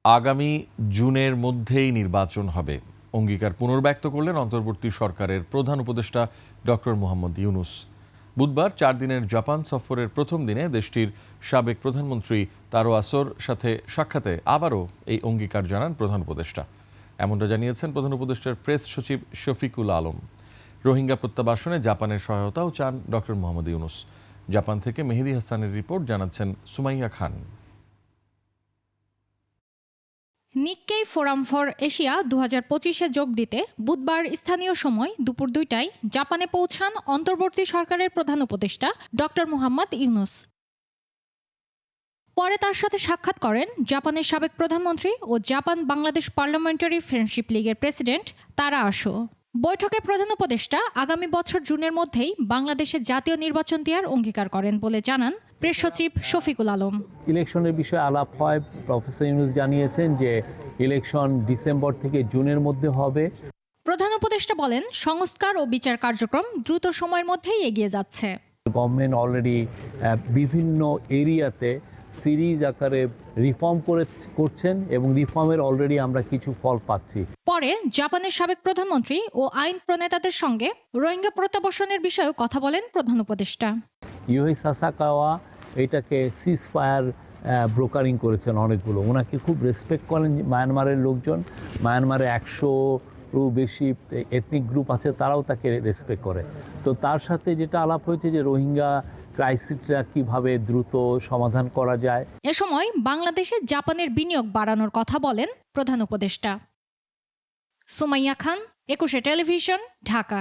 আগামী জুনের মধ্যেই নির্বাচন হবে অঙ্গীকার পুনর্ব্যক্ত করলেন অন্তর্বর্তী সরকারের প্রধান উপদেষ্টা ডক্টর মোহাম্মদ ইউনূস। বুধবার 4 দিনের জাপান সফরের প্রথম দিনে দেশটির সাবেক প্রধানমন্ত্রী তারো আসোর সাথে সাক্ষাতে আবারও এই অঙ্গীকার জানান প্রধান উপদেষ্টা। এমনটা জানিয়েছেন প্রধান উপদেষ্টার প্রেস সচিব শফিকুল আলম। রোহিঙ্গা প্রত্যাবাসনে জাপানের সহায়তাও চান ডক্টর মোহাম্মদ ইউনূস। জাপান থেকে মেহেদী হাসানের রিপোর্ট, জানাচ্ছেন সুমাইয়া খান। নিক্কেই ফোরাম ফর এশিয়া 2025-এ যোগ দিতে বুধবার স্থানীয় সময় দুপুর 2টায় জাপানে পৌঁছান অন্তর্বর্তী সরকারের প্রধান উপদেষ্টা ডক্টর মোহাম্মদ ইউনূস। পরে তার সাথে সাক্ষাৎ করেন জাপানের সাবেক প্রধানমন্ত্রী ও জাপান বাংলাদেশ পার্লামেন্টারি ফ্রেন্ডশিপ লীগের প্রেসিডেন্ট তারা আসো। বৈঠকে প্রধান উপদেষ্টা আগামী বছর জুনের মধ্যেই বাংলাদেশে জাতীয় নির্বাচন দেওয়ার অঙ্গীকার করেন বলে জানান প্রেস সচিব শফিকুল আলম। ইলেকশনের বিষয়ে আলাপ হয়। প্রফেসর ইউনূস জানিয়েছেন যে ইলেকশন ডিসেম্বর থেকে জুনের মধ্যে হবে। প্রধান উপদেষ্টা বলেন, সংস্কার ও বিচার কার্যক্রম দ্রুত সময়ের মধ্যেই এগিয়ে যাচ্ছে। গভর্নমেন্ট অলরেডি বিভিন্ন এরিয়াতে সিরিজ আকারে রিফর্ম করছেন এবং রিফর্মের অলরেডি আমরা কিছু ফল পাচ্ছি। পরে জাপানের সাবেক প্রধানমন্ত্রী ও আইন প্রণেতাদের সঙ্গে রোহিঙ্গা প্রত্যাবাসনের বিষয়েও কথা বলেন প্রধান উপদেষ্টা। ইউহি সাসাকাওয়া এটাকে সিজ ফায়ার ব্রোকারিং করেছেন অনেকগুলো। ওনাকে খুব রেসপেক্ট করেন মায়ানমারের লোকজন। মায়ানমারে 100-ও বেশি এথনিক গ্রুপ আছে, তারাও তাকে রেসপেক্ট করে। তো তার সাথে যেটা আলাপ হয়েছে যে রোহিঙ্গা ক্রাইসিসটা কিভাবে দ্রুত সমাধান করা যায়। এ সময় বাংলাদেশে জাপানের বিনিয়োগ বাড়ানোর কথা বলেন প্রধান উপদেষ্টা। সুমাইয়া খান, 21 টেলিভিশন, ঢাকা।